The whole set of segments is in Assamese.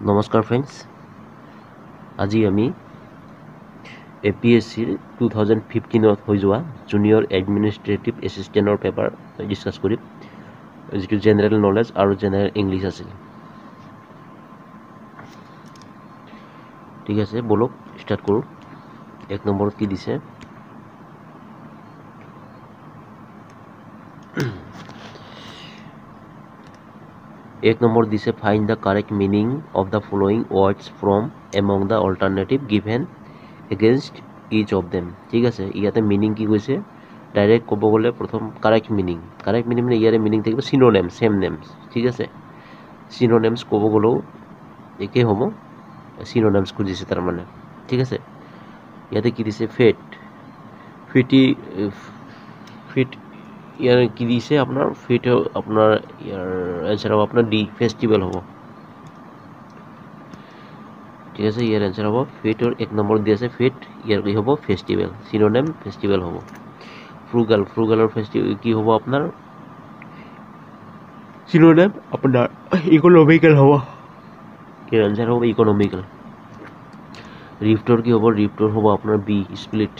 নমস্কাৰ ফ্ৰেণ্ডছ, আজি আমি APSCৰ 2015ত হৈ যোৱা জুনিয়ৰ এডমিনিষ্ট্ৰেটিভ এছিষ্টেণ্টৰ পেপাৰ ডিছকাছ কৰিম, যিটো জেনেৰেল নলেজ আৰু জেনেৰেল ইংলিছ আছিল। ঠিক আছে, বলক ষ্টাৰ্ট কৰোঁ। 1 নম্বৰত কি দিছে? এক নম্বৰ দিছে find the correct meaning of the following words from among the alternative given against each of them. ঠিক আছে, ইয়াতে মিনিং কি কৈছে? ডাইৰেক্ট ক'ব গ'লে প্ৰথম কাৰেক্ট মিনিং মানে ইয়াৰে মিনিং থাকিব চিনোনেম, চেম নেমছ। ঠিক আছে, চিনোনেমছ ক'ব গ'লেও একেই হ'ব, চিনোনেমছ খুজিছে তাৰমানে। ঠিক আছে, ইয়াতে কি দিছে? ফিট ইয়াৰ কি দিছে আপোনাৰ? ফিট আপোনাৰ ইয়াৰ এনচাৰ হ'ব আপোনাৰ ডি, ফেষ্টিভেল হ'ব। ঠিক আছে, ইয়াৰ এনচাৰ হ'ব ফিটৰ 1 নম্বৰ দি আছে ফিট, ইয়াৰ কি হ'ব? ফেষ্টিভেল। চিনোনেম ফেষ্টিভেল হ'ব। ফ্ৰুগালৰ ফেষ্টিভেল কি হ'ব আপোনাৰ? চিনোনেম আপোনাৰ ইকনমিকেল হ'ব। ইয়াৰ এনচাৰ হ'ব ইকনমিকেল। ৰিফ্টৰ কি হ'ব? ৰিফ্টৰ হ'ব আপোনাৰ বি, স্প্লিট।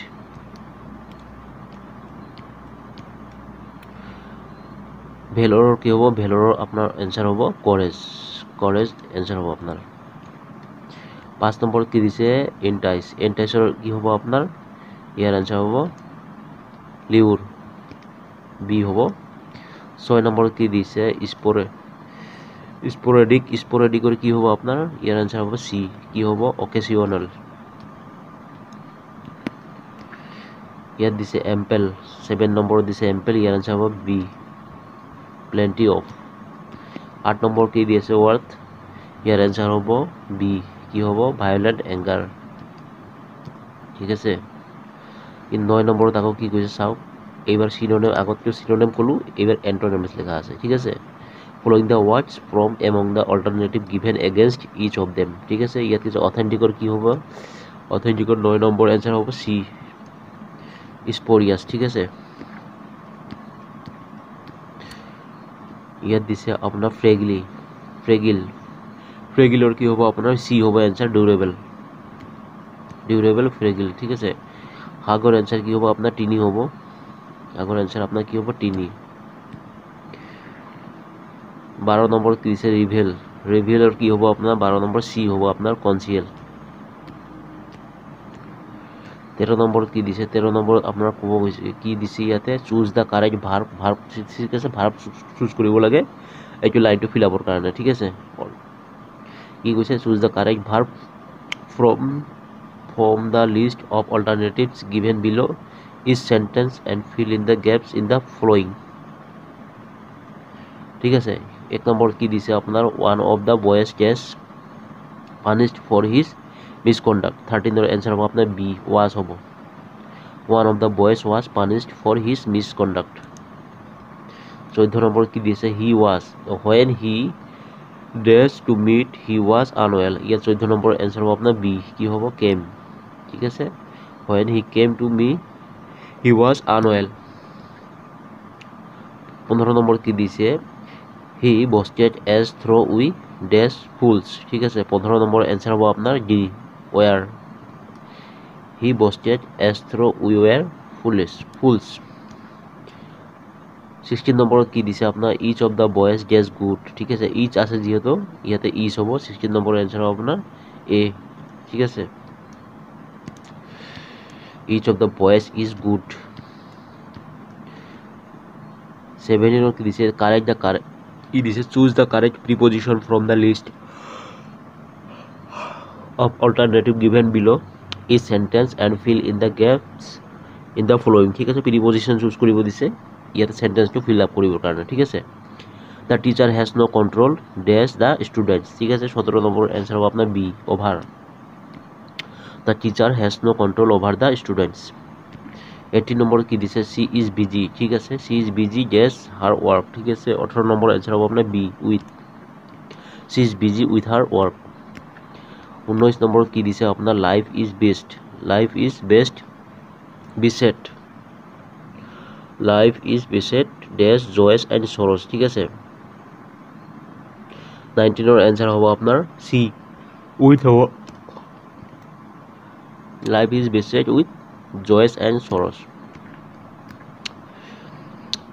ভেলৰৰ কি হ'ব? ভেলৰৰ আপোনাৰ এনচাৰ হ'ব কৰেজ এনচাৰ হ'ব আপোনাৰ। 5 নম্বৰত কি দিছে? এণ্টাইছৰ কি হ'ব আপোনাৰ? ইয়াৰ এনচাৰ হ'ব লিউৰ, বি হ'ব। 6 নম্বৰত কি দিছে? স্পৰেডিকৰ কি হ'ব আপোনাৰ? ইয়াৰ এনচাৰ হ'ব চি, কি হ'ব? অকেচিয়নেল। ইয়াত দিছে এম্পেল, 7 নম্বৰত দিছে এম্পেল, ইয়াৰ এনচাৰ হ'ব বি, প্লেণ্টি অফ। 8 নম্বৰ কি দি আছে? ৱাৰ্থ, ইয়াৰ এনচাৰ হ'ব বি, কি হ'ব? ভায়োলেণ্ট এংগাৰ। ঠিক আছে, 9 নম্বৰত আকৌ কি কৈছে চাওক। এইবাৰ চিনোনেম, আগতকৈ চিনোনেম ক'লোঁ, এইবাৰ এণ্ট'নিমছ লিখা আছে। ঠিক আছে, following the words from among the alternative given against each of them. ঠিক আছে, ইয়াত কিছু অথেণ্টিকৰ কি হ'ব? অথেণ্টিকৰ 9 নম্বৰ এনচাৰ হ'ব চি, স্পৰিয়াছ। ঠিক আছে, ইয়াত দিছে আপোনাৰ ফ্ৰেগিলৰ কি হ'ব আপোনাৰ? চি হ'ব এনচাৰ, ডিউৰেবল ফ্ৰেগিল। ঠিক আছে, হাগৰ এনচাৰ কি হ'ব আপোনাৰ? তিনি হ'ব। আগৰ এনচাৰ আপোনাৰ কি হ'ব? তিনি। 12 নম্বৰত কি দিছে? ৰিভেলৰ কি হ'ব আপোনাৰ? 12 নম্বৰ চি হ'ব আপোনাৰ, কনচিয়েল। 13 নম্বৰত কি দিছে? 13 নম্বৰত আপোনাৰ ক'ব গৈছে কি দিছে ইয়াতে? Choose the correct verb. ঠিক আছে, ভাৰ্ব চুজ কৰিব লাগে এইটো লাইনটো ফিল আপৰ কাৰণে। ঠিক আছে, কি কৈছে? Choose the correct verb from the list of alternatives given below is sentence and fill in the gaps in the following. ঠিক আছে, 1 নম্বৰত কি দিছে আপোনাৰ? One of the boys gets punished for his misconduct. 13ৰ এনচাৰ হ'ব আপোনাৰ বি, ৱাজ হ'ব। One of the boys was punished for his misconduct. 14 নম্বৰত কি দিছে? He was, when he dash to meet he was আনৱেল। ইয়াত 14 নম্বৰ এনচাৰ হ'ব আপোনাৰ বি, কি হ'ব? কেম। ঠিক আছে, when he came to me he was unwell. 15 নম্বৰ কি দিছে? He boasted as though we dash fools. ঠিক আছে, 15 নম্বৰ এনচাৰ হ'ব আপোনাৰ D, were. He boasted as though we were fools. 16 নম্বৰত কি দিছে আপোনাৰ? Each of the boys dash good. ঠিক আছে, ইচ আছে যিহেতু ইয়াতে ইচ হ'ব। 16 নম্বৰ এনচাৰ হ'ব আপোনাৰ এ। ঠিক আছে, each of the boys is good. 17 কি দিছে? কি দিছে? Choose the correct preposition from the list of alternative given below is sentence and fill in the gaps in the following. ঠিক আছে, প্ৰিপজিশ্যন চুজ কৰিব দিছে ইয়াতে চেণ্টেন্সটো ফিল আপ কৰিবৰ কাৰণে। ঠিক আছে, the teacher has no' control does the students. ঠিক আছে, 17 নম্বৰ এনচাৰ হ'ব আপোনাৰ B, over. The teacher has no' control over the students. 18 নম্বৰত কি দিছে? She is busy. ঠিক আছে, she is busy does her work. ঠিক আছে, 18 নম্বৰ এনচাৰ হ'ব আপোনাৰ B, with. She is busy with her work. 19 নম্বৰত কি দিছে আপোনাৰ? Life is best does joys and চৰছ। ঠিক আছে, 19ৰ এনচাৰ হ'ব আপোনাৰ C, with our life is beset with joys and sorrows.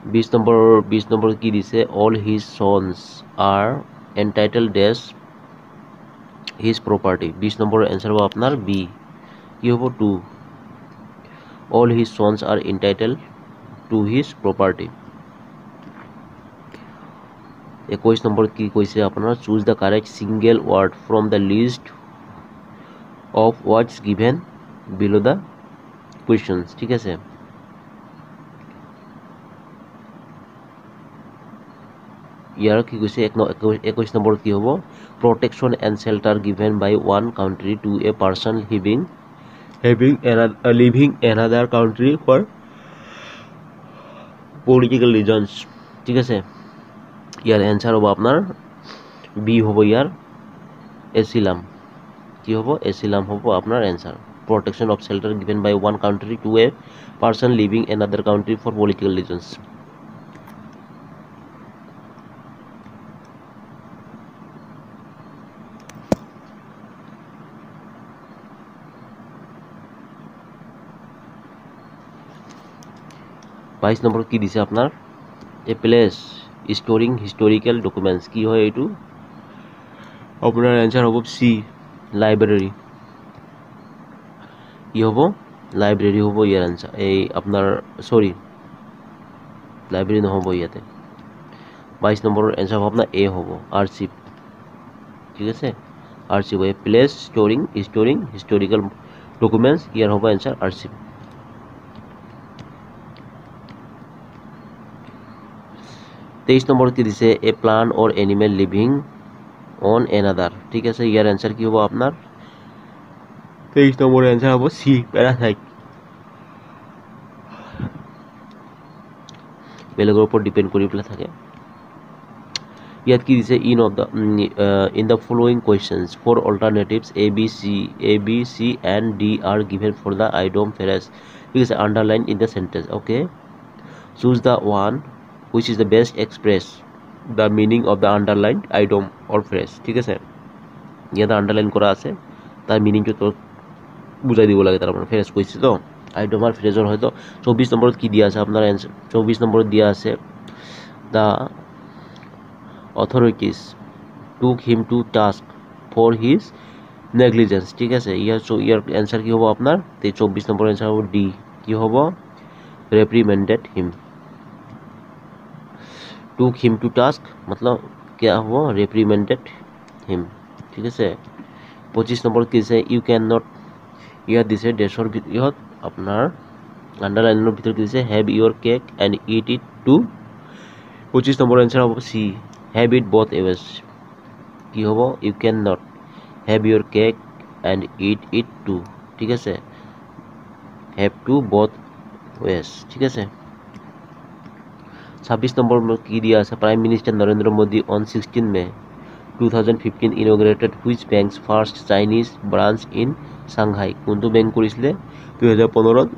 20 number কি দিছে all his sons are entitled as his property 20 number answer হবে আপনার বি কি হবে 2 all his sons are entitled to his property 21 number কি কইছে আপনার choose the correct single word from the list of words given below the questions ঠিক আছে ইয়াৰ কি কৈছে 21 নম্বৰ কি হ'ব protection and shelter given by one country to a person living another country for political reasons ঠিক আছে ইয়াৰ এনসাৰ হ'ব আপনাৰ বি হ'ব ইয়াৰ এসিলাম কি হ'ব এসিলাম হ'ব আপনার answer protection of shelter given by one country to a person living another country for political reasons 22 number কি দিছে আপনার a place storing historical documents কি হয় এইটো আপনার অ্যানসার হ'ব সি লাইব্রেরি কি হ'ব লাইব্রেরি হ'ব ইয়াৰ অ্যানসাৰ এই আপনাৰ সৰি লাইব্ৰেৰি নহব ইয়াতে 22 নম্বৰৰ অ্যানসাৰ হ'ব আপনাৰ এ হ'ব আৰ্চিভ ঠিক আছে আৰ্চিভ এ প্লেস স্টোৰিং হিস্টোৰিক্যাল ডকুমেন্টস ইয়াৰ হ'ব অ্যানসাৰ আৰ্চিভ 23 নম্বৰ কি দিছে এ plant or animal living on another ঠিক আছে ইয়ার অ্যানসার কি হ'ব আপনার 23 নম্বরের অ্যানসার হ'ব সি প্যারাসাইট বেলেগৰ ওপৰত ডিপেন্ড কৰি পেলাই থাকে ইয়াত কি দিছে in the following questions four alternatives a b c and d are given for the idiom phrase ঠিক আছে underline in the sentence okay choose the one which is the best express the meaning of the underlined idiom or phrase ঠিক আছে ইয়াতে আন্ডারলাইন করা আছে তার মিনিংটো তো বুঝাই দিব লাগে তার মানে ফ্রেজ কইছে তো আইডিয়ম আর ফ্ৰেজৰ হয়তো 24 নম্বৰত কি দিয়া আছে আপনাৰ आंसर 24 নম্বৰত দিয়া আছে the authorities took him to task for his negligence ঠিক আছে ইয়ার आंसर কি হ'ব আপনার 24 নম্বৰৰ आंसर হ'ব ডি কি হ'ব reprimanded him took him to task मतलब क्या हुआ reprimanded him ठीक है 25 নম্বর কি আছে you cannot ইয়াত দিছে ডেশৰ ইহত আপোনাৰ আন্ডাৰলাইনৰ ভিতৰত কি দিছে have your cake and eat it too 25 number answer হ'ব সি have it both ways কি হ'ব you cannot have your cake and eat it too ঠিক আছে have to both ways ঠিক আছে 26 নম্বর কি দিয়া আছে prime minister Narendra Modi on 16 May 2015 inaugurated which bank's first Chinese branch in Shanghai কোনটো ব্যাংক কৰিছিলে 2015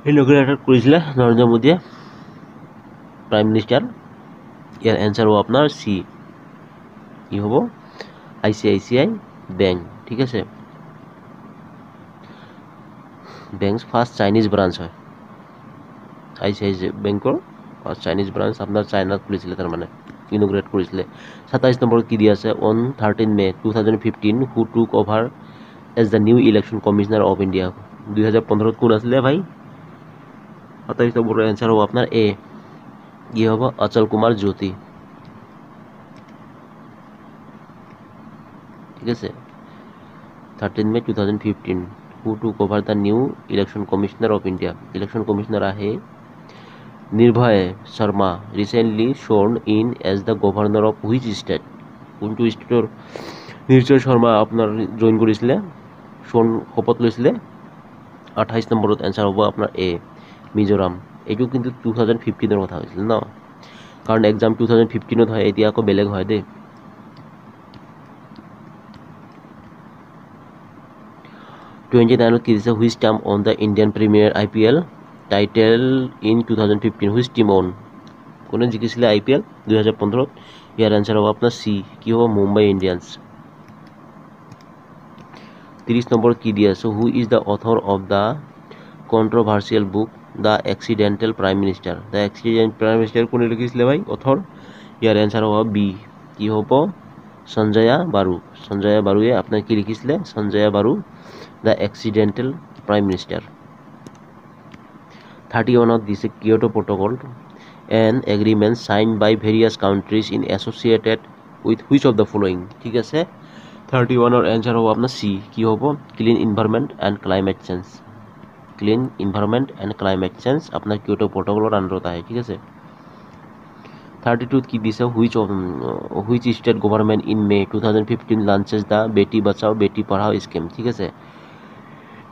inaugurated কৰিছিলে নৰেন্দ্ৰ মোদিয়ে প্ৰাইম মিনিস্টাৰ ইয়াৰ आंसर হ'ব আপোনাৰ সি কি হ'ব ICICI ব্যাংক ঠিক আছে ব্যাংক's ফার্স্ট চাইনিজ ব্রাঞ্চ হয় ICICI বেংকৰ চাইনিজ ব্ৰাঞ্চ আপনাৰ চাইনাত খুলিছিলে তাৰ মানে ইনোগ্ৰেট কৰিছিলে 27 নম্বৰ কি দিয়া আছে on 13 May 2015 who took over as the new election commissioner of India 2015 কোন আছিলে ভাই 27 নম্বৰৰ आंसर হ'ব আপনার এ কি হ'ব অচল কুমার জ্যোতি ঠিক আছে 13 May 2015 who took over the new election commissioner of India election commissioner আহে Nirbhay Sharma recently sworn in as the governor of which state? কোনটো ষ্টেটৰ নিৰ্ভয় শৰ্মা আপোনাৰ জয়েন কৰিছিলে শোন শপত লৈছিলে 28 নম্বৰত आंसर হ'ব আপোনাৰ এ মিজোৰাম এইটো কিন্তু 2015 ৰ কথা হৈছিল ন কাৰণ এক্সাম 2015 ত হয় এতিয়া আকৌ বেলেগ হয় দে 29 কি দিছে which team on the Indian Premier IPL title in 2015 which team on কোনে জিকিছিলে IPL 2015 ইয়াৰ আনসাৰ হ'ব আপোনাৰ C কি হ'ব মুম্বাই ইণ্ডিয়ান্স 30 নম্বৰ কি দিয়া আছে who is the author of the controversial book the accidental prime minister the accident prime minister কোনে লিখিছিলে ভাই অথৰ ইয়াৰ আনসাৰ হ'ব B কি হ'ব সঞ্জয়া বাৰুৱে আপোনাৰ কি লিখিছিলে সঞ্জয়া বাৰু দ্য এক্সিডেণ্টেল প্ৰাইম মিনিষ্টাৰ 31ত দিছে Kyoto protocol an agreement signed by various countries in associated with which of the following ঠিক আছে 31ৰ আনসাৰ হ'ব আপোনাৰ C কি হ'ব clean environment and climate change আপোনাৰ কিয়োটো প্ৰট'কলৰ আন্ডাৰত আহে ঠিক আছে 32ত কি দিছে which state government in May 2015 launches the Beti Bachao Beti Padhao scheme ঠিক আছে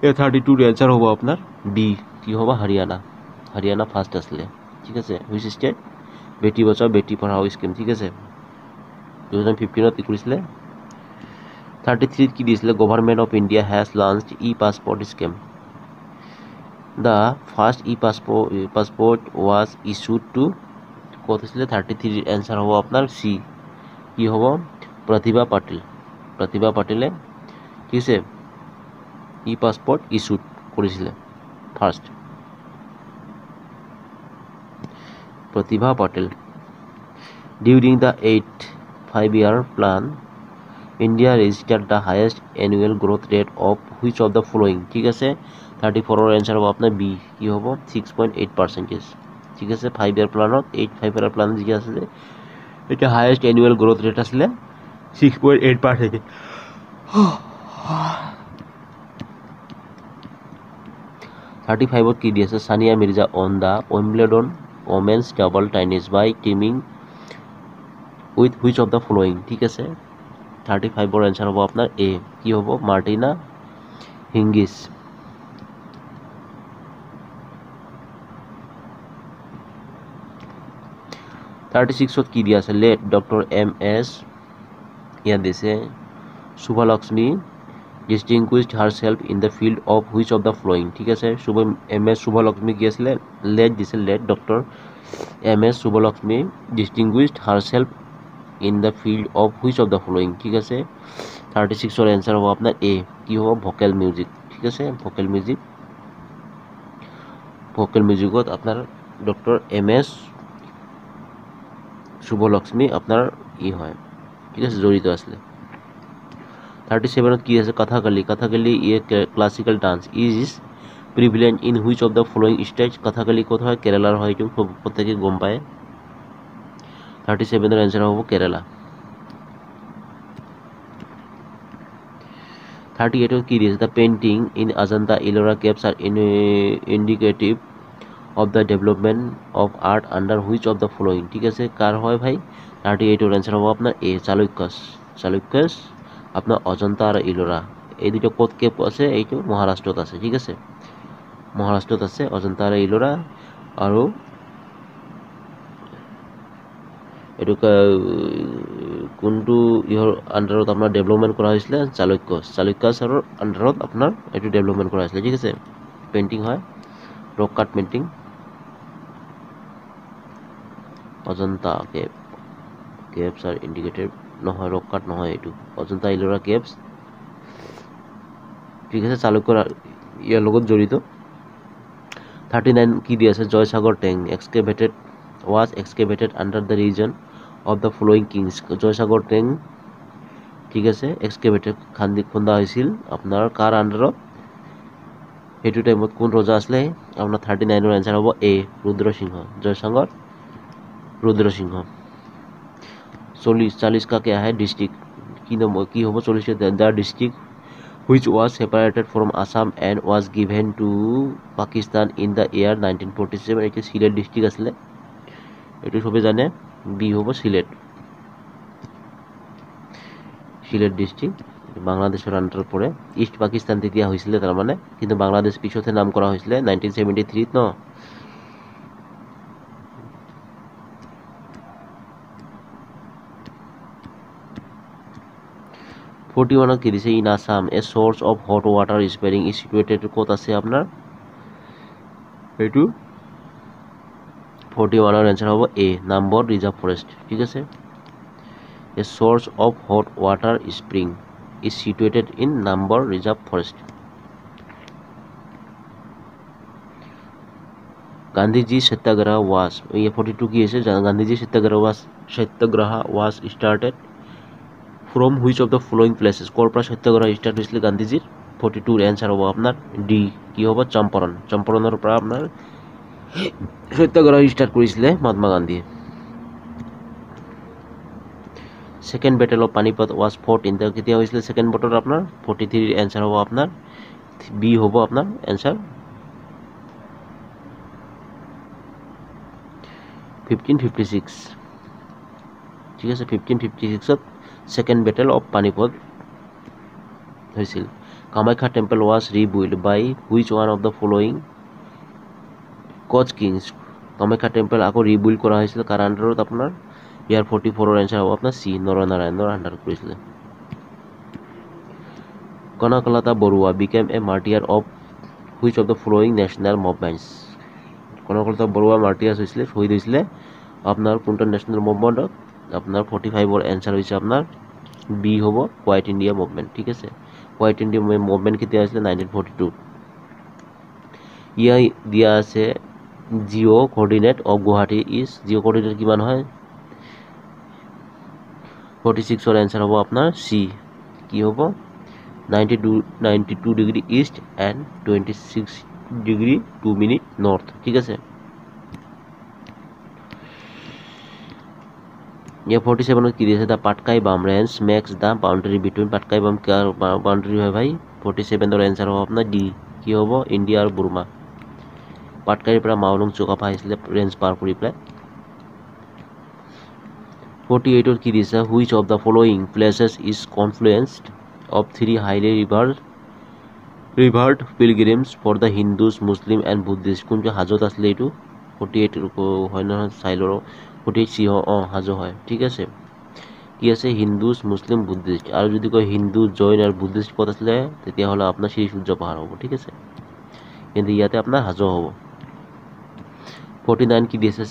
এই 32ৰ আনসাৰ হ'ব আপোনাৰ B কি হ'ব হাৰিয়ানা ফাৰ্ষ্ট আছিলে ঠিক আছে which state Beti Bachao Beti Padhao scheme ঠিক আছে 2015ত কি কৰিছিলে 33ত কি দিছিলে government of India has launched e-passport scheme the first e-passport was issued to ক'ত হৈছিলে 33ৰ এনসাৰ হ'ব আপোনাৰ C কি হ'ব প্ৰতিভা পাটিলে ঠিক আছে ই-পাছপোৰ্ট ইছ্যুড কৰিছিলে first Pratibha Patil. During the 8th 5-year plan, India registered the highest annual growth rate of which of the following? ঠিক আছে 34ৰ আনসাৰ হ'ব আপোনাৰ B কি হ'ব 6.8% ঠিক আছে 5-year প্লানত 5-year প্লান যি আছে এটা হাইয়েষ্ট এনুৱেল গ্ৰোথ ৰেট আছিলে 6.8% 35ত কি দি আছে Sania Mirza on the Wimbledon women's double tennis by teaming with which of the following ঠিক আছে 35ৰ আনসাৰ হ'ব আপোনাৰ A কি হ'ব মাৰ্টিনা হিংগিছ 36ত কি দি আছে লেট ডক্টৰ MS ইয়াত দিছে Subhalakshmi distinguished herself in the field of which of the following ঠিক আছে MS শুভলক্ষ্মী কি আছিল লেট দিছে late doctor MS Subbulakshmi distinguished herself in the field of which of the following ঠিক আছে 36ৰ আনসাৰ হ'ব আপোনাৰ A কি হ'ব ভোকেল মিউজিক ঠিক আছে ভোকেল মিউজিকত আপোনাৰ ডক্টৰ MS শুভলক্ষ্মী আপোনাৰ হয় ঠিক আছে জড়িত আছিল 37ত কি আছে Kathakali classical dance is prevalent in which of the following state Kathakali ক'ত হয় কেৰালাৰ হয় এইটো প্ৰত্যেকে গম পায় 37ৰ আনসাৰ হ'ব কেৰালা 38ত কি দিছে the painting in Ajanta Ellora caves are indicative of the development of art under which of the following ঠিক আছে কাৰ হয় ভাই 38ৰ আনসাৰ হ'ব আপোনাৰ A চালুক্যস আপনাৰ অজন্তা আৰ ইলোৰা এই দুটো কোত কেপ আছে এইটো মহাৰাষ্ট্ৰত আছে ঠিক আছে মহাৰাষ্ট্ৰত আছে অজন্তা আৰ ইলোৰা আৰ এটু কোনটো ইহৰ আন্ডাৰত আপনাৰ ডেভেলপমেন্ট কৰা হয়েছিল চালুক্যসৰ আন্ডারত আপনার এটু ডেভেলপমেন্ট করা হয়েছিল ঠিক আছে পেইন্টিং হয় রক কাট পেইন্টিং অজন্তা কেভছ আর ইন্ডিকেটেড নহয় ৰক কাট নহয় এইটো অজন্তা ইলোৰা কেভছ ঠিক আছে চালুক্যৰ ইয়াৰ লগত জড়িত 39 কি দি আছে জয়সাগৰ টেং was excavated under the region of the following kings Joysagar টেং ঠিক আছে এক্সকেভেটেড খন্দা হৈছিল আপোনাৰ কাৰ আন্ডাৰত সেইটো টাইমত কোন ৰজা আছিলে আপোনাৰ 39ৰ আনসাৰ হ'ব A रुद्रसिंह जयसागर रुद्रसिंह 40 का क्या है डिस्ट्रिक्ट की होबो 40 the district which was separated from Assam and was given to Pakistan in the year 1947 এটা সিলেট ডিস্ট্রিক্ট আছিল এটো সবে জানে বি হবো সিলেট ডিস্ট্রিক্ট বাংলাদেশের আন্ডার পড়ে ইস্ট পাকিস্তান তেতিয়া হইছিল তার মানে কিন্তু বাংলাদেশ পিছতে নাম করা হইছিল 1973 ন 41 কি দিছে in Assam a source of hot water spring is situated কোত আছে আপনার এইটো 41 এর आंसर হবে A নাম্বর রিজার্ভ ফরেস্ট ঠিক আছে A source of hot water spring is situated in Nambar Reserve Forest. Gandhiji Satyagraha was 42 की है Gandhiji Satyagraha was started from which of the following places Korpora Satyagraha start হয়েছিল গান্ধীজির 42 এর आंसर হবে আপনার D কি হবে চম্পারণের পর আপনার সত্যাগ্রহ স্টার্ট করেছিল Mahatma Gandhi Second battle of Panipat was fought in the কেতিয়া হৈছিল second battle আপনার 43 এর आंसर হ'ব আপনার B হ'ব আপনার आंसर 1556 ঠিক আছে 1556 ত second battle of Panipat হৈছিল Kamakhya temple was rebuilt by which one of the following Koch kings Kamakhya temple আকৌ rebuild কৰা হৈছিল কাৰ আন্ডাৰত আপোনাৰ ইয়াৰ 44 এৰ आंसर হবে আপনাৰ C নৰনাৰায়ণৰ আন্ডাৰত কৰিছিল Konakalata Borua became a martyr of which of the following national movements Konakalata Borua martyrs হৈছিল শহীদ হৈছিল আপনার কোনটা ন্যাশনাল মুভমেন্টত আপনার 45 এর आंसर হইছে আপনার B হবে কোয়াইট ইন্ডিয়া মুভমেন্ট ঠিক আছে কোয়াইট ইন্ডিয়া মুভমেন্ট কেতিয়া হৈছিল 1942 ইয়া দিয়া আছে Jio coordinate of Guwahati is Jio coordinate কিমান হয় 46 এর आंसर হবে আপনার C কি হবে 92 degree east and 26 degree 2 minute north ঠিক আছে ये 47 की दिया था Patkai Bum range marks the boundary between Patkai Bum क्या बाउंड्री है भाई 47 और आंसर हो अपना डी की होबो इंडिया और बुर्मा पाटकाई পৰা মাউলুং চুকাফা আহিছিল ৰেঞ্জ পাৰ কৰি প্লাই 48 और की दिसा which of the following places is confluenced of three highly revered pilgrims for the Hindus Muslim and Buddhist কোনটো হাজত আছিল এটো 48 হয় না সাইলৰো 48 সি হাজো হয় ঠিক আছে কি আছে হিন্দুস মুসলিম বুদ্ধিস্ট আর যদি কয় হিন্দু জৈন আর বুদ্ধিস্ট পদ আসলে তেতিয়া হলো আপনার শ্রী সূর্য পাহাড় হবে ঠিক আছে কিন্তু ইয়াতে আপনার হাজো হবে 49 কি দিয়েছে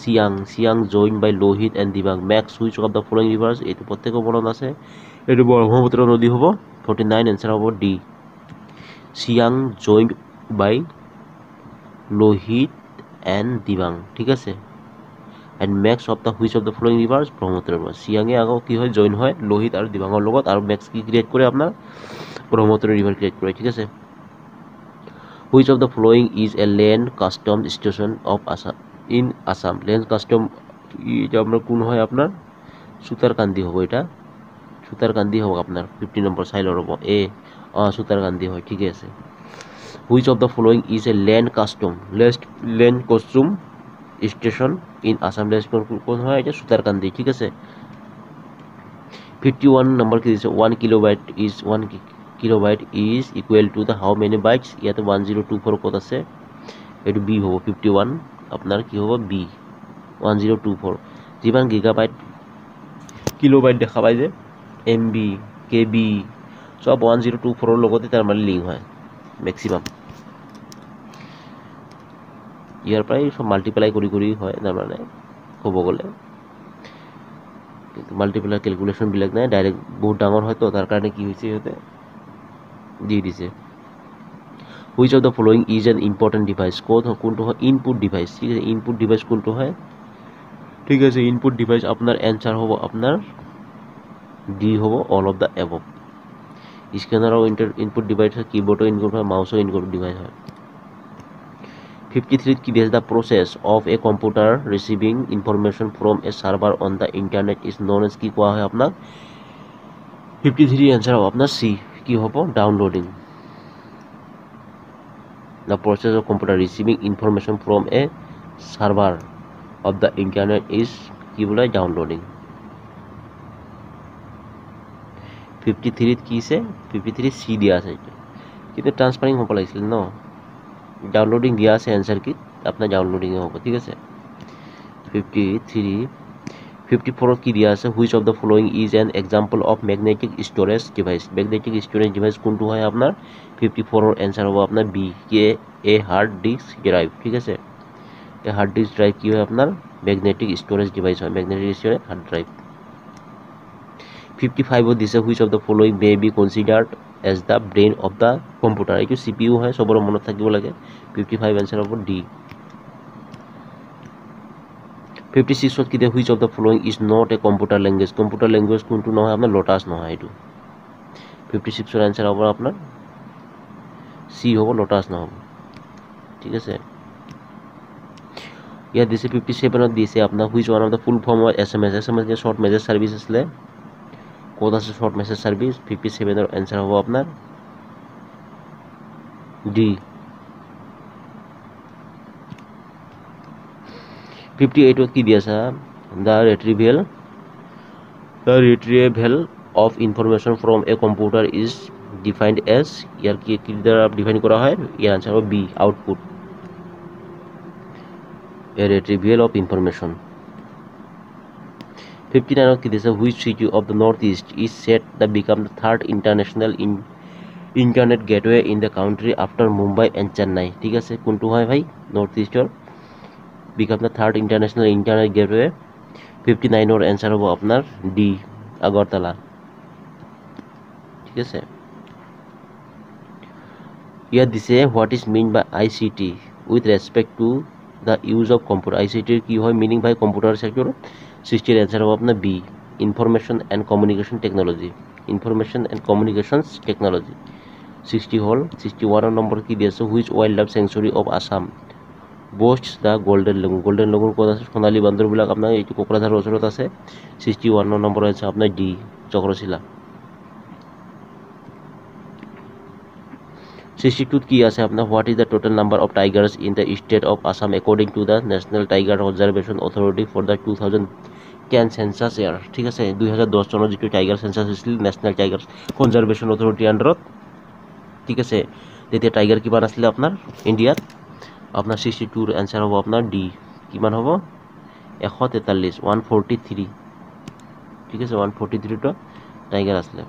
Siang join by Lohit and Dibang marks which of the following rivers এটো প্রত্যেক মনত আছে এটো ব্রহ্মপুত্র নদী হবে 49 आंसर হবে D Siang join by Lohit and Dibang ঠিক আছে and max of the which of the following rivers Brahmaputra সিয়াঙে আগো কি হয় জয়েন হয় লোহিত আর দিবাঙৰ লগত আৰু max কি ক্রিয়েট করে আপনার ব্রহ্মপুত্র রিভার ক্রিয়েট করে ঠিক আছে which of the following is a land custom station of Assam in Assam land custom এটা আমরা কোন হয় আপনার সুতারকান্দি হবে এটা সুতারকান্দি হবে আপনার 50 নম্বর সাইলর হবে এ সুতারকান্দি হয় ঠিক আছে which of the following is a land custom station in Assam কোন হয় এটা সুতারকান্দি ঠিক আছে 51 নম্বর কি দিছে 1 kilobyte is equal to the how many bytes ইয়াতে 1024 কত আছে এটো বি হবে 51 আপনার কি হবে বি 1024 যিমান গিগাবাইট কিলোবাইট দেখা পাই যে এমবি কেবি সব 1024 এর লগতে তার মানে লিংক হয় ম্যাক্সিমাম ইয়ার প্রায় সব মাল্টিপ্লাই কৰি হয় তার মানে কব গলে কিন্তু মাল্টিপ্লাই ক্যালকুলেশন বিলাক নাই ডাইরেক্ট বহুত ডাঙৰ হয় তো তার কারণে কি হইছে হতে দি দিছে which of the following is an important device কোনটো হয় ইনপুট ডিভাইস ঠিক আছে ইনপুট ডিভাইস কোনটো হয় ঠিক আছে ইনপুট ডিভাইস আপনার आंसर হবে আপনার ডি হবে all of the above scanner ও ইনপুট ডিভাইস কিবোর্ড ও ইনপুট হয় মাউস ও ইনপুট ডিভাইস হয় 53 কি the process of a computer receiving information from a server on the internet is known as কি কোয়া হয় আপনার 53 आंसर হবে আপনার সি কি হবে downloading the process of computer receiving information from a server of the internet is কি বলে ডাউনলোডিং 53 কি আছে 53 সি দিয়া আছে কিন্তু ট্রান্সফারিং হ'ব লাগিছিল ন ডাউনলোডিং দিয়া আছে आंसर কি আপনার ডাউনলোডিং হবে ঠিক আছে 54 কি দিয়া আছে which of the following is an example of magnetic storage device magnetic storage device কোনটো হয় আপনার 54 এর आंसर হবে আপনার বি কে এ হার্ড ডিস্ক ড্রাইভ ঠিক আছে এ হার্ড ডিস্ক ড্রাইভ কি হয় আপনার মেগনেটিক ষ্ট'ৰেজ ডিভাইচ হয়, মেগনেটিক ষ্ট'ৰেজ হাৰ্ড ড্ৰাইভ। 55 দিছে which of the following may be considered as the brain of the computer. এইটো CPU হয়, চবৰে মনত থাকিব লাগে। 55 এনচাৰ হ'ব ডি। 56 কি দিয়ে which of the following is not a computer language. Computer language কোনটো নহয় আপোনাৰ লোটাছ নহয় এইটো। 56 এনচাৰ হ'ব আপোনাৰ চি হ'ব, লোটাছ নহ'ব। ঠিক আছে, ইয়াত দিছে 57 দিছে আপোনাৰ which one of the full form of SMS। SMS যে শ্বৰ্ট মেছেজ ছাৰ্ভিচ আছিলে, ক'ত আছে শ্বৰ্ট মেছেজ ছাৰ্ভিচ? 57 এনচাৰ হ'ব আপোনাৰ ডি। 58 কি দি আছে? The retrieval of information from a computer is defined as, ইয়াৰ কি দ্বাৰা ডিফাইন কৰা হয়? ইয়াৰ আনচাৰ হ'ব B, output. A retrieval of information. 59 কি দিছে which city of the north east is set the become the third international internet gateway in the country after Mumbai and Chennai. ঠিক আছে, কোনটো হয় ভাই? নৰ্থ ইষ্টৰ become the third international internet gateway. 59 answer হ'ব আপোনাৰ ডি, আগৰতলা। ঠিক আছে, ইয়াত দিছে what is mean by ICT with respect to the use of computer. ICTৰ কি হয় মিনিং ভাই কম্পিউটাৰ ছেক্টৰত? 60 এনচাৰ হ'ব আপোনাৰ B, information and communication technology. Information and communication technology. 60 হ'ল। 61 নম্বৰ কি দি আছে which wildlife sanctuary of Assam boasts the golden lagoon. Golden lagoon ক'ত আছে? সোণালী বান্দৰবিলাক আপোনাৰ এইটো কোকৰাঝাৰৰ ওচৰত আছে। 61 নম্বৰ আছে আপোনাৰ ডি, চক্ৰশিলা। 62 কি আছে আপোনাৰ what is the total number of tigers in the state of Assam according to the national tiger conservation authority for the 2010 census year. ঠিক আছে, 2010 চনত যিটো টাইগাৰ চেঞ্চাছ হৈছিল নেশ্যনেল টাইগাৰ কনজাৰ্ভেশ্যন অথৰিটিৰ আণ্ডাৰত। ঠিক আছে, তেতিয়া টাইগাৰ কিমান আছিলে আপোনাৰ ইণ্ডিয়াত? আপোনাৰ 62 এনচাৰ হ'ব আপোনাৰ ডি, কিমান হ'ব? 143, 143। ঠিক আছে, 143টা টাইগাৰ আছিলে।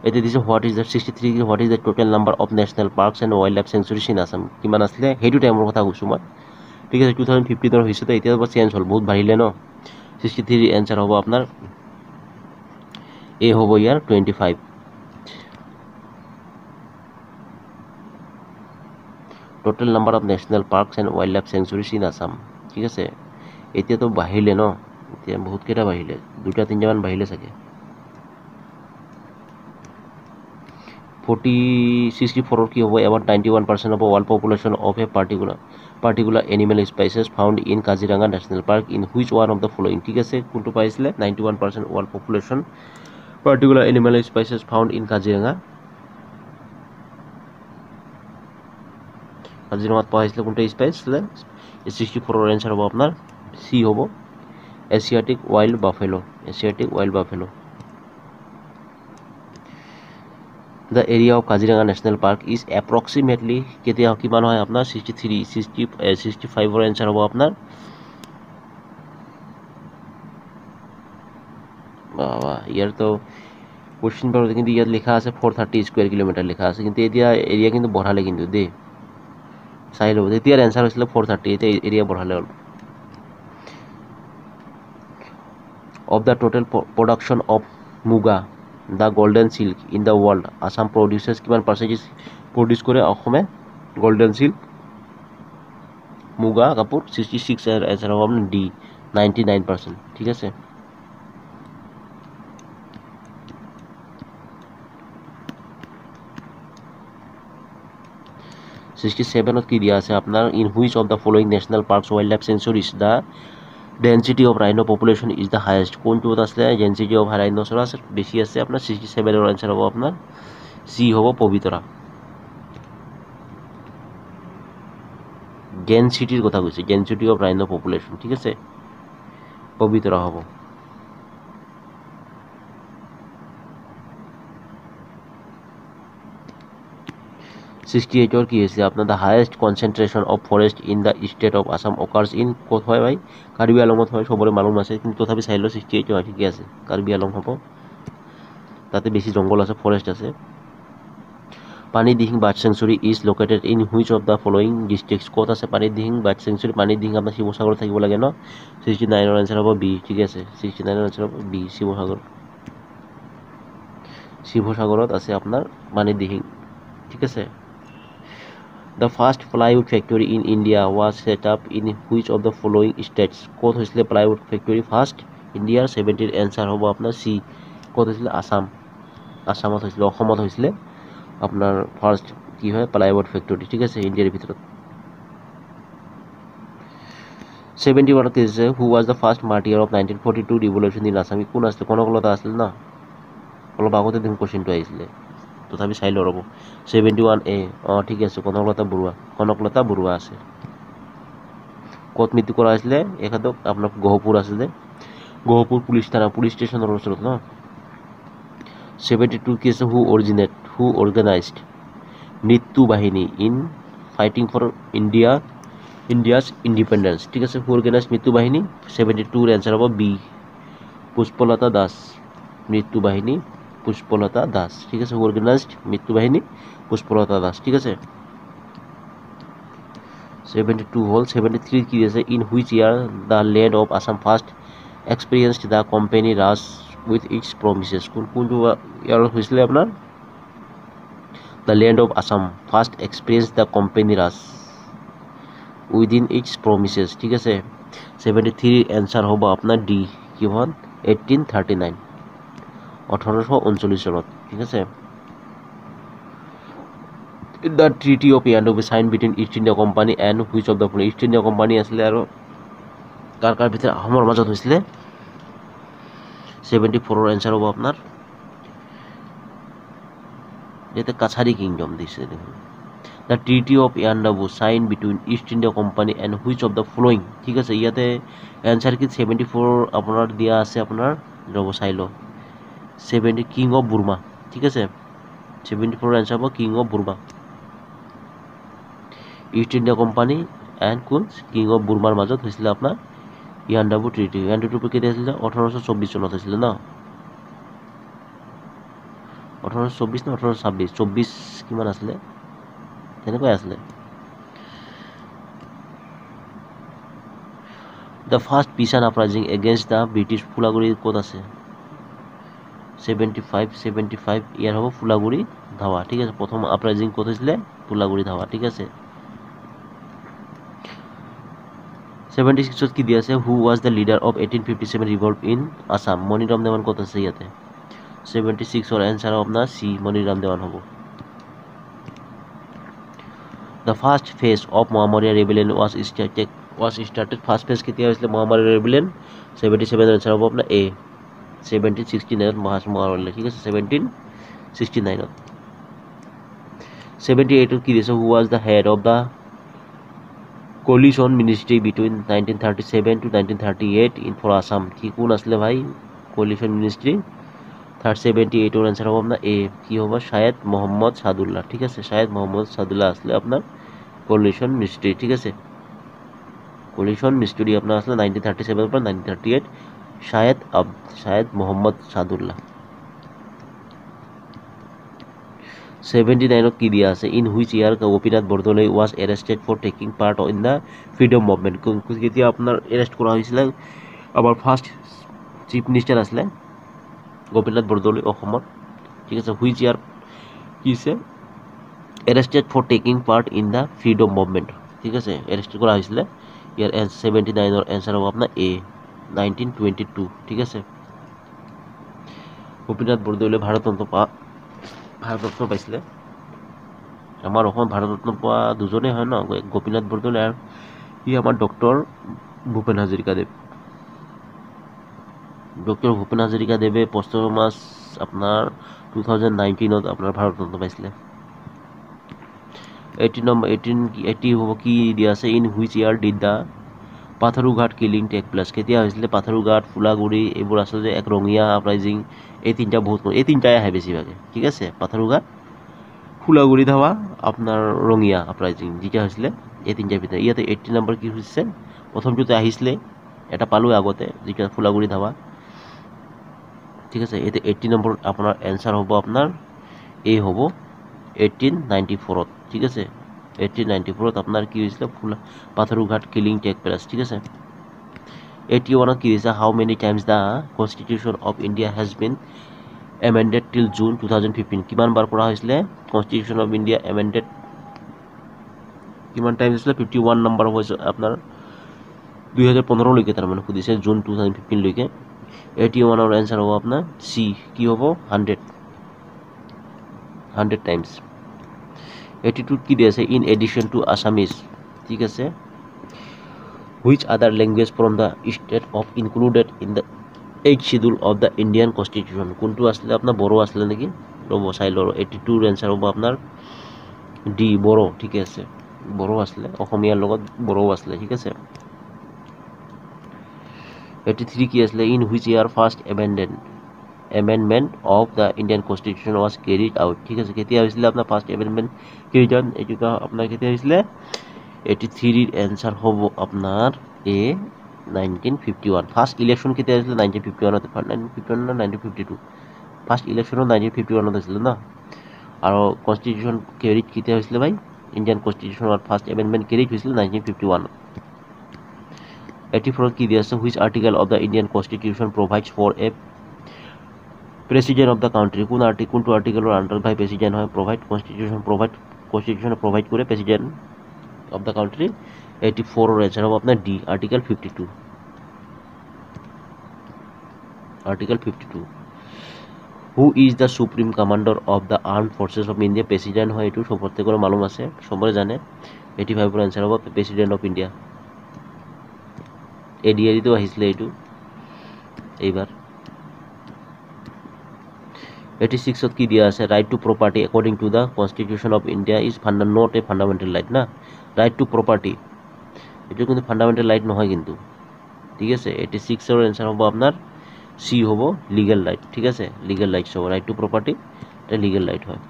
এতিয়া দিছে what is the 63 what is the total number of national parks and wildlife sanctuaries in Assam. কিমান আছিলে সেইটো টাইমৰ কথা কৈছোঁ মই। ঠিক আছে, 2015 হৈছে তো এতিয়া চেঞ্জ হ'ল, বহুত বাঢ়িলে ন। 63 এনচাৰ হ'ব আপোনাৰ এ হ'ব ইয়াৰ 25। Total number of national parks and wildlife sanctuaries in Assam. ঠিক আছে, এতিয়াতো বাঢ়িলে ন, এতিয়া বহুতকেইটা বাঢ়িলে, 2-3টামান বাঢ়িলে চাগে। 64 কি হ'ব? About 91% of world population of a particular animal spices found in Kaziranga national park in which one of the following. ঠিক আছে, কোনটো পাইছিলে? 91% world population particular animal spices found in Kaziranga. কাজিৰঙাত পাইছিলে কোনটো স্পাইচ আছিলে? 64 এনচাৰ হ'ব আপোনাৰ চি হ'ব, Asiatic wild buffalo. Asiatic wild buffalo. The area of Kaziranga national park is approximately কেতিয়া কিমান হয় আপোনাৰ? 65 এনচাৰ হ'ব আপোনাৰ ইয়াৰতো কুৱেশ্যন বাৰু, কিন্তু ইয়াত লিখা আছে 430 স্কুৱেৰ কিলোমিটাৰ লিখা আছে, কিন্তু এতিয়া এৰিয়া কিন্তু বঢ়ালে কিন্তু দেই, চাই ল'ব। তেতিয়াৰ এনচাৰ হৈছিলে 430, এতিয়া এৰিয়া বঢ়ালে হ'ল। Of the total production of muga the golden silk in the world Assam produces কিমান পাৰ্চেণ্টেজ প্ৰডিউচ কৰে অসমে গল্ডেন চিল্ক মুগা কাপোৰ? 66 এনচাৰ হ'ব আপোনাৰ ডি, 99%। ঠিক আছে, ত কি দিয়া আছে আপোনাৰ in which of the following national parks wildlife sanctuaries the density of rhino population is the highest. কোনটোত আছিলে ডেঞ্চিটি অফ ৰাইনোচৰাছ বেছি আছে আপোনাৰ? 67 এনচাৰ হ'ব আপোনাৰ চি হ'ব, পবিতৰা। ডেঞ্চিটিৰ কথা কৈছে, ডেঞ্চিটি অফ ৰাইনো পপুলেশ্যন। ঠিক আছে, পবিতৰা হ'ব। 68 কি হৈছে আপোনাৰ the highest concentration of forest in the state of Assam occurs in ক'ত হয় ভাই? কাৰ্বি আলঙত হয়, চবৰে মালুম আছে, কিন্তু তথাপি চাই লওঁ 68 হয়, ঠিকে আছে, কাৰ্বি আলং হ'ব, তাতে বেছি জংঘল আছে, ফৰেষ্ট আছে। পানী Dihing bird sanctuary is located in which of the following districts ক'ত আছে পানী দিহিং বাৰ্ড চেংচুৰী পানী দিহিং আপোনাৰ শিৱসাগৰত থাকিব লাগে ন 69ৰ এনচাৰ হ'ব বি ঠিক আছে 69ৰ এনচাৰ হ'ব বি শিৱসাগৰত আছে আপোনাৰ পানী দিহিং ঠিক আছে The first plywood factory in India was set up in which of the following states? ক'ত হৈছিলে plywood factory first? India 70ৰ answer হ'ব আপোনাৰ C. ক'ত হৈছিলে আসামত হৈছিলে অসমত হৈছিলে আপোনাৰ ফাৰ্ষ্ট কি হয় plywood factory ঠিক আছে ইণ্ডিয়াৰ ভিতৰত 71 ত আছে who was the first martyr of 1942 revolution in Assam কোন আছিল কনকলতা আছিল না অলপ আগতে দিন কোশ্চেনটো আহিছিলে তথাপি চাই লওঁ ৰ'ব 71A ঠিক আছে কনকলতা বৰুৱা আছে ক'ত মৃত্যু কৰা হৈছিলে এখেতক আপোনাৰ গহপুৰ আছিলে গহপুৰ পুলিচ ষ্টেচনৰ ওচৰত ন 72 কি আছে who organized মৃত্যু বাহিনী in fighting for India's independence ঠিক আছে who organized মৃত্যু বাহিনী 72 এর आंसर হ'ব B পুষ্পলতা দাস মৃত্যু বাহিনী পুষ্পলতা দাস ঠিক আছে organized মৃত্যু বাহিনী পুষ্পলতা দাস ঠিক আছে 72 হল 73 কি আছে in which year the land of Assam first experienced the company rush with its promises কোনটো ইয়াৰ হৈছিলে আপোনাৰ the land of Assam first experienced the company rush within its promises ঠিক আছে 73 answer হ'ব আপোনাৰ D কিমান 1839 1839 চনত ঠিক আছে The Treaty of Yandobu signed between East India Company and which of the following East India Company আসলে আৰু কাৰ ভিতৰত আহোমৰ মাজত হৈছিলে 74 ৰ आंसर হ'ব আপোনাৰ এতে কাছাৰী কিংডম দিছে দেখুন The Treaty of Yandobu signed between East India Company and which of the following ঠিক আছে ইয়াতে आंसर কি 74 আপোনাৰ দিয়া আছে আপোনাৰ ৰব চাই ল 70 কিং অফ বুৰ্মা ঠিক আছে 74 ৰ आंसर হ'ব king of Burma east India company and কোন কিং অফ বুৰ্মাৰ মাজত হৈছিলে আপোনাৰ ইয়াণ্ডাবু ট্ৰিটি কেতিয়া হৈছিলে 1824 চনত হৈছিলে ন 1824 না 1826 24 কিমান আছিলে তেনেকৈ আছিলে The first peasant uprising against the British ফুলাগুৰি ক'ত আছে 75 ইয়াৰ হ'ব ফুলাগুৰি ধাৱা ঠিক আছে প্ৰথম আপৰাইজিং ক'ত হৈছিলে ফুলাগুৰি ধাৱা ঠিক আছে 76 ত কি দিয়া আছে who was the leader of 1857 revolt in Assam Maniram Dewan ক'ত আছে ইয়াতে 76 ৰ आंसर আপোনাৰ C মনিৰাম দেৱান হ'ব The first phase of Mohammedan rebellion was started first phase কেতিয়া হৈছিলে Mohammedan rebellion 77 ৰ आंसर হ'ব আপোনাৰ A 1769 মহাসমাৰোহ ঠিক আছে 1769 78 কি দিছে who was the head of the coalition ministry between 1937 to 1938 in for Assam কি কোন আসলে ভাই coalition ministry 78 ৰ आंसर হ'ব আপোনাৰ A কি হ'ব শায়দ মোহাম্মদ সাদুল্লাহ ঠিক আছে শায়দ মোহাম্মদ সাদুল্লাহ আসলে আপনার coalition ministry ঠিক আছে coalition ministry আপনার আসলে 1937 পৰা 1938 শায়দ মোহাম্মদ সাদুল্লাহ 79 কি দিয়া আছে in which year Gopinath Bordoloi was arrested for taking part in the freedom movement কেতিয়া আপনার arrest কৰা হৈছিল আমাৰ ফাৰ্স্ট চিফ মিনিস্টাৰ আসলে গোপীনাথ বৰদলৈ অসমৰ ঠিক আছে which year কি আছে arrested for taking part in the freedom movement ঠিক আছে arrest কৰা হৈছিল ইয়াৰ 79 ৰ आंसर হ'ব আপোনাৰ A 1922 ঠিক আছে গোপীনাথ বৰদলৈ ভাৰতৰত্ন পাইছিলে আমাৰ অসম ভাৰতৰত্ন পোৱা দুজনে হয় ন গোপীনাথ বৰদলৈ আৰু ই আমাৰ ডক্টৰ ভূপেন হাজৰিকা দেৱে পষ্টমাছ আপোনাৰ 2019 আপোনাৰ ভাৰতৰত্ন পাইছিলে 80 হ'ব কি দিয়া আছে in which year did the Patharughat killing take place কেতিয়া হৈছিলে পাথাৰুঘাট ফুলাগুৰি এইবোৰ আচলতে এক ৰঙিয়া আপৰাইজিং এই তিনিটা বহুত এই তিনিটাই আহে বেছিভাগে ঠিক আছে পাথাৰুঘাট ফুলাগুৰি ধাৱা আপোনাৰ ৰঙিয়া আপৰাইজিং যেতিয়া হৈছিলে এই তিনিটাৰ ভিতৰত ইয়াতে 80 নম্বৰ কি হৈছে প্ৰথমটোতে আহিছিলে এটা পালো আগতে যেতিয়া ফুলাগুৰি ধাৱা ঠিক আছে এতে 80 নম্বৰ আপোনাৰ आंसर হ'ব আপোনাৰ A হ'ব 1894 ঠিক আছে 1894 আপনার কি হয়েছিল পাথরঘাট কিলিং টেক প্লেস ঠিক আছে 81 কি হয়েছে how many times the constitution of India has been amended till June 2015 কিমান বার কৰা হৈছিলে কনস্টিটিউশন অফ ইন্ডিয়া amended কিমান টাইম হৈছিলে 51 নম্বৰ হৈছে আপোনাৰ 2015 লৈকে তাৰ মানে খুদিছে জুন 2015 লৈকে 81 ৰ आंसर হ'ব আপোনাৰ সি কি হ'ব 100 টাইমস 82 কি দিছে ইন এডিশন টু আসামিজ ঠিক আছে which other language from the state of included in the 8th schedule of the Indian Constitution কোনটো আসলে আপনার বড় আসলে নাকি রব সাইলর 82 এর आंसर হবে আপনার ডি বড় ঠিক আছে বড় আসলে অসমীয়াৰ লগত বড় আসলে ঠিক আছে 83 কি আসলে in which year first amendment of the Indian Constitution was carried out ঠিক আছে কেতিয়া হৈছিল আপনার ফার্স্ট amendment carried out এটা আপনার কেতিয়া হৈছিল 83 এর आंसर হবে আপনার এ 1951 ফার্স্ট ইলেকশন কেতিয়া হৈছিল 1951 1951 না 1952 ফার্স্ট ইলেকশন 1951 হৈছিল না আর কনস্টিটিউশন ক্যারিড কেতিয়া হৈছিল ভাই ইন্ডিয়ান কনস্টিটিউশন আর ফার্স্ট অ্যামেন্ডমেন্ট ক্যারিড হৈছিল 1951 84 কি দিছে which article of the Indian Constitution provides for a president of the country কোন আর্টিকেলের আন্ডার ভাই প্রেসিডেন্ট হয় constitution provide করে president of the country 84 এর आंसर হবে আপনার D article 52 Article 52 Who is the Supreme Commander of the Armed Forces of India President হয় এটু সম্পর্কে করে মালুম আছে সবাই জানে 85 এর आंसर হবে President of India এডিআরি তো আহিছিল এটু এইবার 86 ত কি দিয়া আছে right to property according to the constitution of India is not a fundamental right না রাইট টু প্রপার্টি এটা কিন্তু ফান্ডামেন্টাল রাইট নহয় কিন্তু ঠিক আছে 86 এর आंसर হবে আপনার সি হবো লিগ্যাল রাইট ঠিক আছে লিগ্যাল রাইটস হবে রাইট টু প্রপার্টি এটা লিগ্যাল রাইট হয়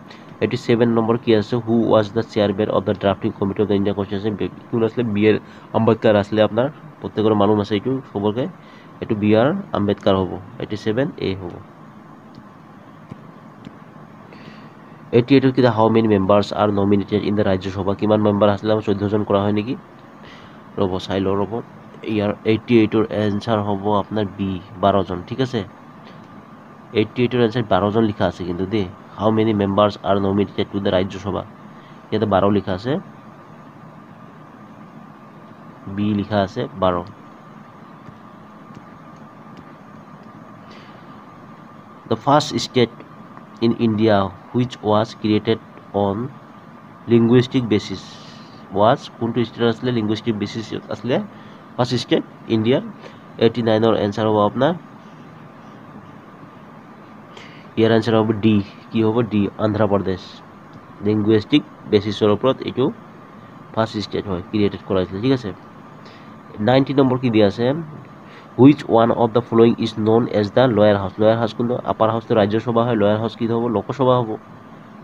87 নম্বর কি আছে who was the chairman of the drafting committee of the Indian constitution কোন আসলে বি.আর. আম্বেদকর আসলে আপনার প্রত্যেকের মালুম আছে এইটু সবরকে এটু বি.আর. আম্বেদকর হবো 87 এ হবো 88 কি how many members are nominated in the Rajya Sabha কিমান মেম্বার আসলে 14 জন করা হয় নাকি রব সাইল রব ইয়ার 88 এর आंसर হবে আপনার বি 12 জন ঠিক আছে 88 এর आंसर 12 জন লেখা আছে কিন্তু দে হাউ many members are nominated to the Rajya Sabha এতে 12 লেখা আছে বি লেখা আছে 12 The first state in India which was created on linguistic basis was কোনটো স্টেট আসলে linguistic basis আসলে ফার্স্ট স্টেট ইন্ডিয়া 89 এর आंसर হবে আপনার ইয়ার आंसर হবে ডি কি হবে ডি অন্ধ্র প্রদেশ লিঙ্গুইস্টিক বেসিসের উপর এটু ফার্স্ট স্টেট হয় ক্রিয়েটেড করা হয়েছিল ঠিক আছে 90 নম্বর কি দিয়া আছে which one of the following is known as the lower house কিন্তু আপার হাউস তো রাজ্যসভা হয় লোয়ার হাউস কি হবে লোকসভা হবে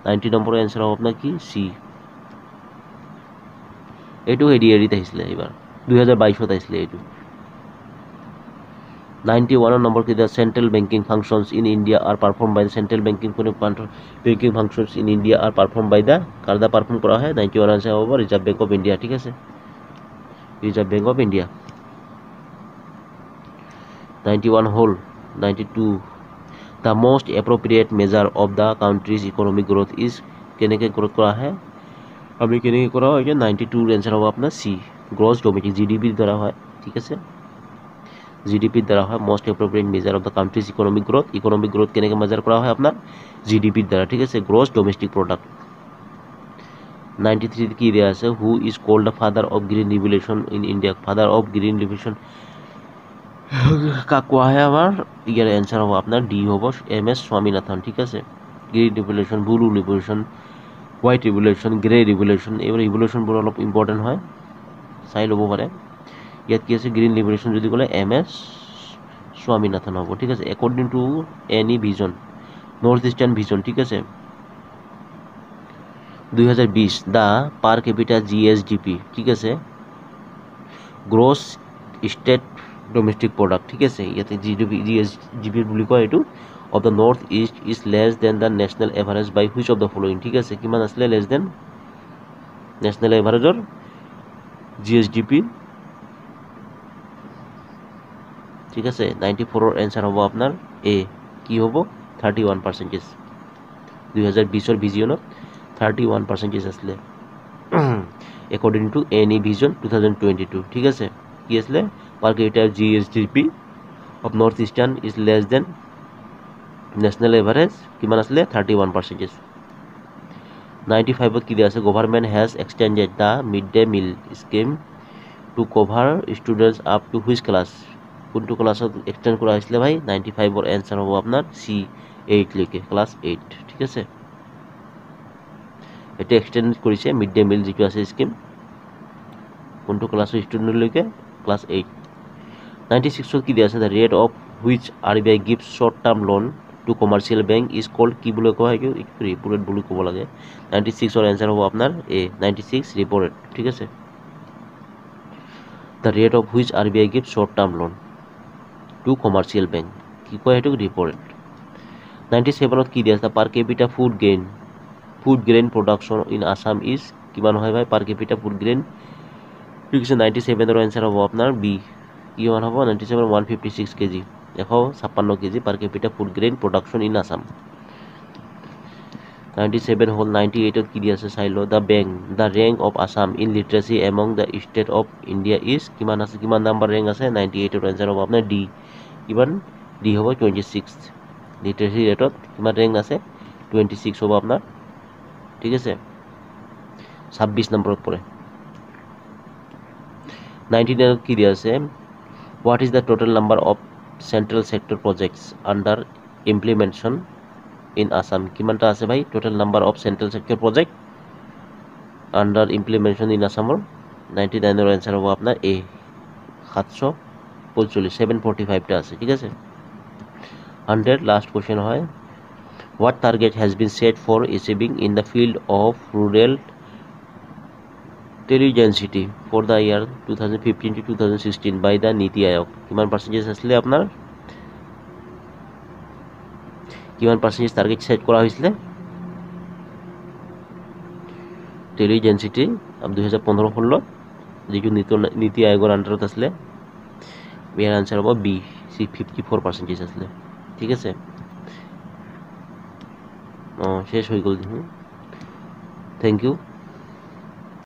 90 নম্বরের आंसर হবে আপনার কি সি এটু এডিআরিতে আসলে এবার 2022 তে আসলে এটু 91 number ki the central banking functions in India are performed by the central banking banking functions in India are performed by the karda perform kora hai 91 answer over Reserve Bank of India ঠিক আছে Reserve Bank of India 91 whole 92 the most appropriate measure of the country's economic growth is keneke growth kora hai ami keneke kora hoy 92 answer hobo apnar C gross domestic GDP দ্বারা হয় ঠিক আছে জিডিপি দ্বারা হয় most appropriate measure of the countries economic growth কেনেকে মেজার করা হয় আপনার জিডিপি দ্বারা ঠিক আছে গ্রস ডোমেস্টিক প্রোডাক্ট 93 কি দেয়া আছে who is called the father of green revolution in India father of green revolution কা কোয়া হয় আমার ইয়ার आंसर হবে আপনার ডি হবে এমএস স্বামীনাথন ঠিক আছে green revolution blue revolution white revolution grey revolution এবারে রিভলিউশন বড় অলপ ইম্পর্টেন্ট হয় চাই ল'ব পাৰে ইয়াত কি আছে গ্রিন লিবারেশন যদি কলে এমএস স্বামীনাথন হ'ব ঠিক আছে according to any vision north eastern vision ঠিক আছে 2020 দা পার ক্যাপিটা জিএসডিপি ঠিক আছে গ্রস স্টেট ডোমেস্টিক প্রোডাক্ট ঠিক আছে ইয়াতে জিডিপি জিএসডিপি বুলি কয় এটু of the north east is less than the national average by which of the following ঠিক আছে কিমান আসলে less than national average or GSDP ঠিক আছে 94 এর आंसर হবো আপনার A কি হবো 31% 2020 এর ভিজনত 31% আসলে according to any vision 2022 ঠিক আছে কি আসলে per capita GSDP of northeastern is less than national average কিমান আসলে 31% 95 কি দিয়া আছে government has extended the midday meal scheme to cover students up to which class কোনটো ক্লাছত এক্সটেন্ড কৰা হৈছিল ভাই 95 এৰ आंसर হ'ব আপনাৰ C 8 লৈকে ক্লাস 8 ঠিক আছে এটা এক্সটেন্ড কৰিছে মিড ডে মিল যেটো আছে স্কিম কোনটো ক্লাছৰ ষ্টুডেন্ট লৈকে ক্লাস 8 96 কি দিয়া আছে the rate of which RBI gives short term loan to commercial bank is called কি বুলি কোৱা হয় কি ৰিপো ৰেট বুলি ক'ব লাগে 96 এৰ आंसर হ'ব আপনাৰ A 96 ৰিপো ৰেট ঠিক আছে the rate of which RBI gives short term loan to commercial bank কি কয় এটো ৰিপো ৰেট 97 ত কি দিয়া আছে per capita food grain production in Assam is কিমান হয় ভাই per capita food grain ঠিক আছে 97 এর आंसर হ'ব আপনার B কিমান হ'ব 97 156 KG 156 KG per capita food grain production in Assam 97 হল 98 ত কি দিয়া আছে চাইলো the rank of Assam in literacy among the state of India is কিমান আছে কিমান নাম্বার rank আছে 98 এর आंसर হ'ব আপনার D কিমান D হ'ব 26 literacy rate কিমান rank আছে 26 হ'ব আপনার ঠিক আছে 26 নম্বৰত পৰে 99 কি দিয়া আছে what is the total number of central sector projects under implementation in Assam কিমানটা আছে ভাই total number of central sector project under implementation in Assam 99 এর आंसर হ'ব আপনার A 745 টা আছে ঠিক আছে 100 লাস্ট কোশ্চেন হয় what target has been set for achieving in the field of rural intelligence for the year 2015 to 2016 by the Niti Aayog কিমান পার্সেন্টেজ আসলে আপনার কিমান পার্সেন্টেজ টার্গেট সেট করা হয়েছিল টেলিজেন্সিটি 2015-16 যেটো নীতি আয়োগৰ আন্ডাৰত আসলে ইয়াৰ आंसर হ'ব B 54% আসলে ঠিক আছে শেষ হৈ গ'ল থ্যাংক ইউ